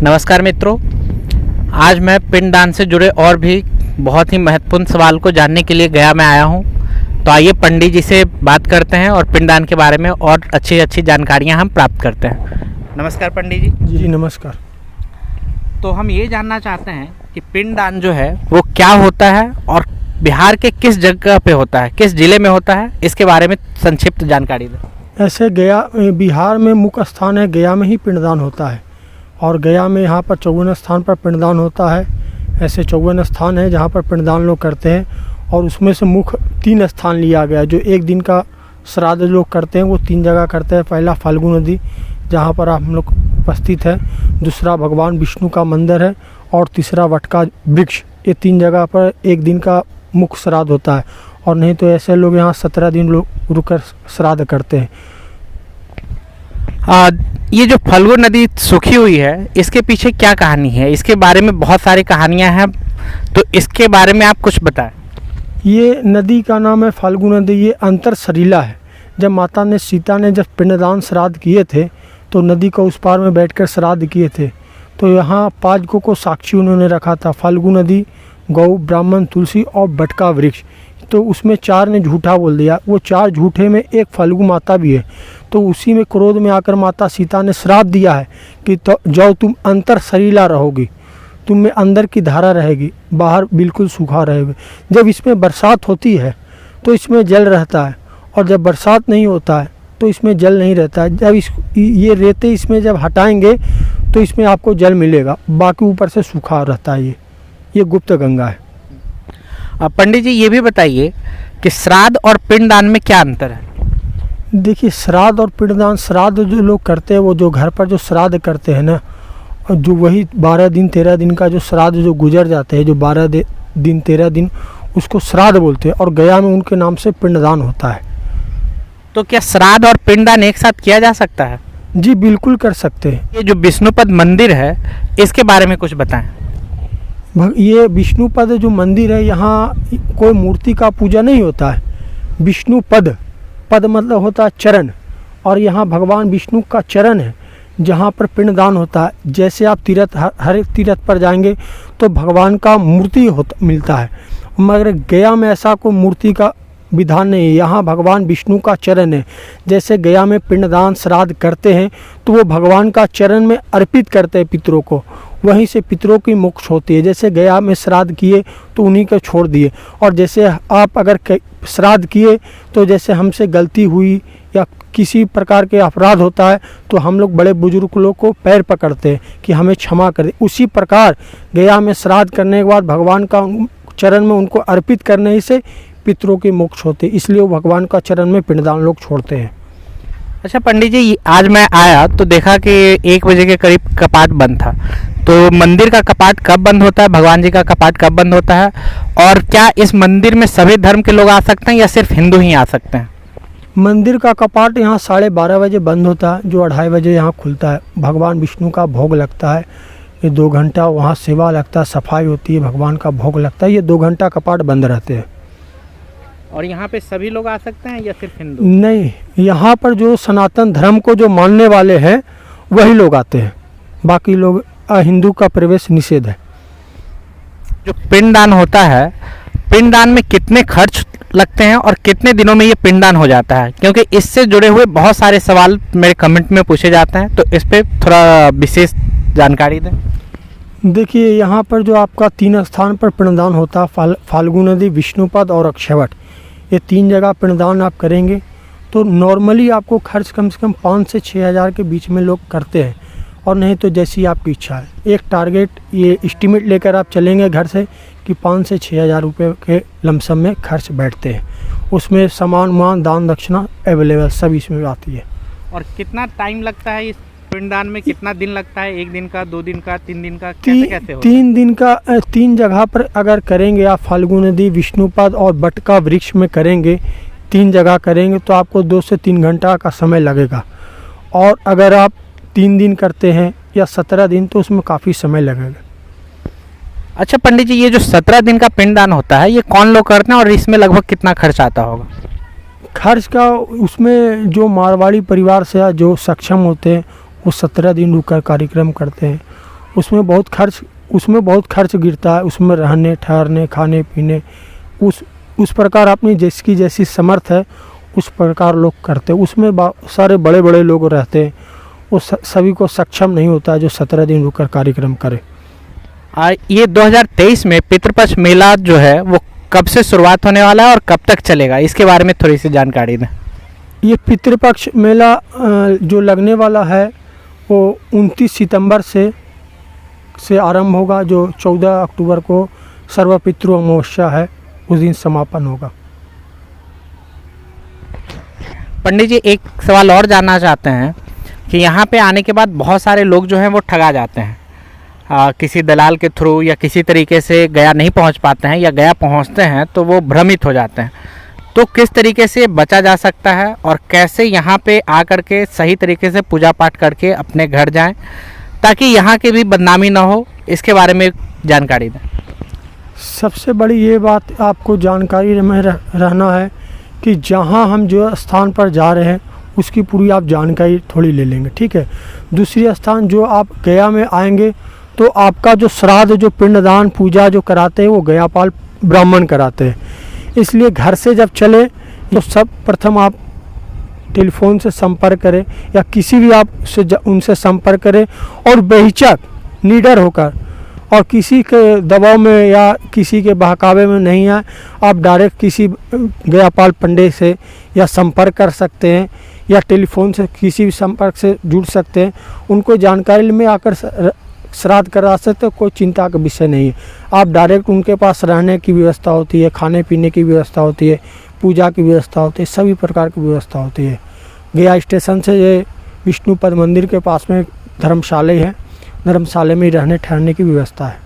नमस्कार मित्रों, आज मैं पिंडदान से जुड़े और भी बहुत ही महत्वपूर्ण सवाल को जानने के लिए गया मैं आया हूं। तो आइए पंडित जी से बात करते हैं और पिंडदान के बारे में और अच्छी जानकारियां हम प्राप्त करते हैं। नमस्कार पंडित जी। जी नमस्कार। तो हम ये जानना चाहते हैं कि पिंडदान जो है वो क्या होता है और बिहार के किस जगह पे होता है, किस जिले में होता है, इसके बारे में संक्षिप्त जानकारी दें। ऐसे गया बिहार में मुख्य स्थान है, गया में ही पिंडदान होता है और गया में यहाँ पर 54 स्थान पर पिंडदान होता है। ऐसे 54 स्थान है जहाँ पर पिंडदान लोग करते हैं और उसमें से मुख्य 3 स्थान लिया गया। जो एक दिन का श्राद्ध लोग करते हैं वो 3 जगह करते हैं। पहला फाल्गु नदी जहाँ पर हम लोग उपस्थित है, दूसरा भगवान विष्णु का मंदिर है और तीसरा वटका वृक्ष। ये 3 जगह पर एक दिन का मुख्य श्राद्ध होता है और नहीं तो ऐसे लोग यहाँ 17 दिन लोग रुककर श्राद्ध करते हैं। ये जो फाल्गु नदी सूखी हुई है इसके पीछे क्या कहानी है? इसके बारे में बहुत सारी कहानियां हैं, तो इसके बारे में आप कुछ बताएं। ये नदी का नाम है फाल्गु नदी। ये अंतर सरीला है। जब माता ने सीता ने जब पिंडदान श्राद्ध किए थे तो नदी को उस पार में बैठकर श्राद्ध किए थे। तो यहाँ 5 को साक्षी उन्होंने रखा था, फाल्गु नदी, गौ, ब्राह्मण, तुलसी और बटका वृक्ष। तो उसमें 4 ने झूठा बोल दिया। वो 4 झूठे में एक फाल्गु माता भी है। तो उसी में क्रोध में आकर माता सीता ने श्राप दिया है कि तो जाओ तुम अंतर सरीला रहोगी, तुम में अंदर की धारा रहेगी, बाहर बिल्कुल सूखा रहेगी। जब इसमें बरसात होती है तो इसमें जल रहता है और जब बरसात नहीं होता है तो इसमें जल नहीं रहता है। जब ये रेते इसमें जब हटाएंगे तो इसमें आपको जल मिलेगा, बाकी ऊपर से सूखा रहता है। ये गुप्त गंगा है। पंडित जी ये भी बताइए कि श्राद्ध और पिंडदान में क्या अंतर है? देखिए, श्राद्ध और पिंडदान, श्राद्ध जो लोग करते हैं वो जो घर पर जो श्राद्ध करते हैं ना, और जो वही 12 दिन 13 दिन का जो श्राद्ध जो गुजर जाते हैं, जो 12 दिन 13 दिन, उसको श्राद्ध बोलते हैं और गया में उनके नाम से पिंडदान होता है। तो क्या श्राद्ध और पिंडदान एक साथ किया जा सकता है? जी बिल्कुल कर सकते हैं। ये जो विष्णुपद मंदिर है इसके बारे में कुछ बताएं। ये विष्णुपद जो मंदिर है, यहाँ कोई मूर्ति का पूजा नहीं होता है। विष्णुपद, पद मतलब होता है चरण, और यहाँ भगवान विष्णु का चरण है जहाँ पर पिंडदान होता है। जैसे आप तीर्थ, हर एक तीर्थ पर जाएंगे तो भगवान का मूर्ति मिलता है, मगर गया में ऐसा कोई मूर्ति का विधान नहीं है। यहाँ भगवान विष्णु का चरण है। जैसे गया में पिंडदान श्राद्ध करते हैं तो वो भगवान का चरण में अर्पित करते हैं पितरों को, वहीं से पितरों की मोक्ष होती है। जैसे गया में श्राद्ध किए तो उन्हीं को छोड़ दिए, और जैसे आप अगर श्राद्ध किए तो जैसे हमसे गलती हुई या किसी प्रकार के अपराध होता है तो हम लोग बड़े बुजुर्ग लोग को पैर पकड़ते हैं कि हमें क्षमा कर दे। उसी प्रकार गया में श्राद्ध करने के बाद भगवान का चरण में उनको अर्पित करने से पितरों की मोक्ष होते, इसलिए वो भगवान का चरण में पिंडदान लोग छोड़ते हैं। अच्छा पंडित जी, आज मैं आया तो देखा कि 1 बजे के करीब कपाट बंद था। तो मंदिर का कपाट कब बंद होता है, भगवान जी का कपाट कब बंद होता है, और क्या इस मंदिर में सभी धर्म के लोग आ सकते हैं या सिर्फ हिंदू ही आ सकते हैं? मंदिर का कपाट यहाँ 12:30 बजे बंद होता है, जो 2:30 बजे यहाँ खुलता है। भगवान विष्णु का भोग लगता है, ये 2 घंटा वहाँ सेवा लगता है, सफाई होती है, भगवान का भोग लगता है। ये 2 घंटा कपाट बंद रहते हैं। और यहाँ पे सभी लोग आ सकते हैं या सिर्फ हिंदू? नहीं, यहाँ पर जो सनातन धर्म को जो मानने वाले हैं वही लोग आते हैं, बाकी लोग हिंदू का प्रवेश निषेध है। जो पिंडदान होता है, पिंडदान में कितने खर्च लगते हैं और कितने दिनों में ये पिंडदान हो जाता है? क्योंकि इससे जुड़े हुए बहुत सारे सवाल मेरे कमेंट में पूछे जाते हैं, तो इस पर थोड़ा विशेष जानकारी दें। देखिए, यहाँ पर जो आपका 3 स्थान पर पिंडदान होता है, फाल्गु नदी, विष्णुपद और अक्षयवट, ये 3 जगह पिंडदान आप करेंगे तो नॉर्मली आपको खर्च कम से कम 5 से 6 हज़ार के बीच में लोग करते हैं, और नहीं तो जैसी आपकी इच्छा है। एक टारगेट, ये एस्टिमेट लेकर आप चलेंगे घर से कि 5 से 6 हज़ार रुपये के लमसम में खर्च बैठते हैं। उसमें सामान दान दक्षिणा अवेलेबल सब इसमें आती है। और कितना टाइम लगता है इस पिंडदान में? कितना दिन लगता है? 1 दिन का, 2 दिन का, 3 दिन का, कैसे होता है? 3 दिन का। 3 जगह पर अगर करेंगे आप, फाल्गु नदी, विष्णुपद और बटका वृक्ष में करेंगे, 3 जगह करेंगे तो आपको 2 से 3 घंटा का समय लगेगा। और अगर आप 3 दिन करते हैं या 17 दिन तो उसमें काफ़ी समय लगेगा। अच्छा पंडित जी, ये जो 17 दिन का पिंडदान होता है ये कौन लोग करते हैं और इसमें लगभग कितना खर्च आता होगा? खर्च का उसमें जो मारवाड़ी परिवार से जो सक्षम होते हैं वो 17 दिन रुककर कार्यक्रम करते हैं। उसमें बहुत खर्च गिरता है, उसमें रहने ठहरने खाने पीने उस प्रकार अपनी जिसकी जैसी समर्थ है उस प्रकार लोग करते हैं। उसमें सारे बड़े बड़े लोग रहते हैं, वो सभी को सक्षम नहीं होता है जो 17 दिन रुककर कार्यक्रम करे। ये 2023 में पितृपक्ष मेला जो है वो कब से शुरुआत होने वाला है और कब तक चलेगा, इसके बारे में थोड़ी सी जानकारी दें। ये पितृपक्ष मेला जो लगने वाला है वो 29 सितंबर से आरंभ होगा, जो 14 अक्टूबर को सर्वपितृ अमावस्या है उस दिन समापन होगा। पंडित जी, एक सवाल और जानना चाहते हैं कि यहाँ पे आने के बाद बहुत सारे लोग जो हैं वो ठगा जाते हैं, किसी दलाल के थ्रू या किसी तरीके से गया नहीं पहुँच पाते हैं, या गया पहुँचते हैं तो वो भ्रमित हो जाते हैं। तो किस तरीके से बचा जा सकता है और कैसे यहाँ पे आकर के सही तरीके से पूजा पाठ करके अपने घर जाएं ताकि यहाँ की भी बदनामी ना हो, इसके बारे में जानकारी दें। सबसे बड़ी ये बात आपको जानकारी में रहना है कि जहाँ हम जो स्थान पर जा रहे हैं उसकी पूरी आप जानकारी थोड़ी ले लेंगे, ठीक है। दूसरी स्थान जो आप गया में आएंगे तो आपका जो श्राद्ध जो पिंडदान पूजा जो कराते हैं वो गयापाल ब्राह्मण कराते हैं। इसलिए घर से जब चले तो सब प्रथम आप टेलीफोन से संपर्क करें या किसी भी आप उनसे संपर्क करें और बेहिचक निडर होकर और किसी के दबाव में या किसी के बहकावे में नहीं आए, आप डायरेक्ट किसी गयापाल पंडित से या संपर्क कर सकते हैं या टेलीफोन से किसी भी संपर्क से जुड़ सकते हैं। उनको जानकारी में आकर श्राद्ध करा सकते, कोई चिंता का विषय नहीं है। आप डायरेक्ट उनके पास रहने की व्यवस्था होती है, खाने पीने की व्यवस्था होती है, पूजा की व्यवस्था होती है, सभी प्रकार की व्यवस्था होती है। गया स्टेशन से ये विष्णुपद मंदिर के पास में धर्मशाला है, धर्मशाला में रहने ठहरने की व्यवस्था है।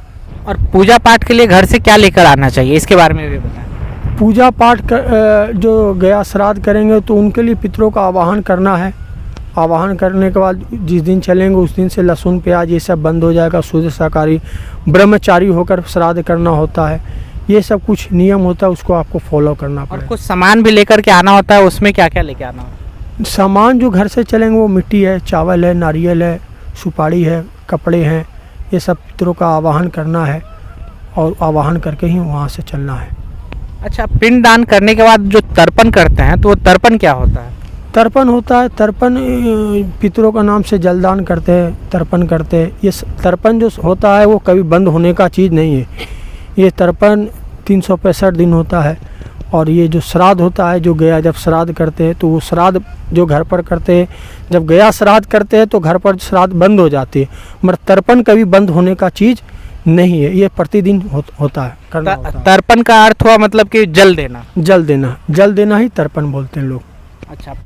और पूजा पाठ के लिए घर से क्या लेकर आना चाहिए, इसके बारे में भी बताएं। पूजा पाठ जो गया श्राद्ध करेंगे तो उनके लिए पितरों का आवाहन करना है। आवाहन करने के बाद जिस दिन चलेंगे उस दिन से लहसुन प्याज ये सब बंद हो जाएगा। शुद्ध शाकाहारी ब्रह्मचारी होकर श्राद्ध करना होता है। ये सब कुछ नियम होता है, उसको आपको फॉलो करना पड़ेगा। और कुछ सामान भी लेकर के आना होता है, उसमें क्या क्या लेके आना होता है? सामान जो घर से चलेंगे वो मिट्टी है, चावल है, नारियल है, सुपारी है, कपड़े हैं, ये सब पितरों का आवाहन करना है और आवाहन करके ही वहाँ से चलना है। अच्छा, पिंड दान करने के बाद जो तर्पण करते हैं तो वो तर्पण क्या होता है? तर्पण होता है, तर्पण पितरों का नाम से जलदान करते हैं, तर्पण करते हैं। ये तर्पण जो होता है वो कभी बंद होने का चीज़ नहीं है। ये तर्पण 365 दिन होता है। और ये जो श्राद्ध होता है, जो गया जब श्राद्ध करते हैं तो वो श्राद्ध जो घर पर करते हैं, जब गया श्राद्ध करते हैं तो घर पर श्राद्ध बंद हो जाती है, मगर तर्पण कभी बंद होने का चीज़ नहीं है। ये प्रतिदिन होता है, करना होता है। तर्पण का अर्थ हुआ मतलब कि जल देना। जल देना ही तर्पण बोलते हैं लोग। अच्छा।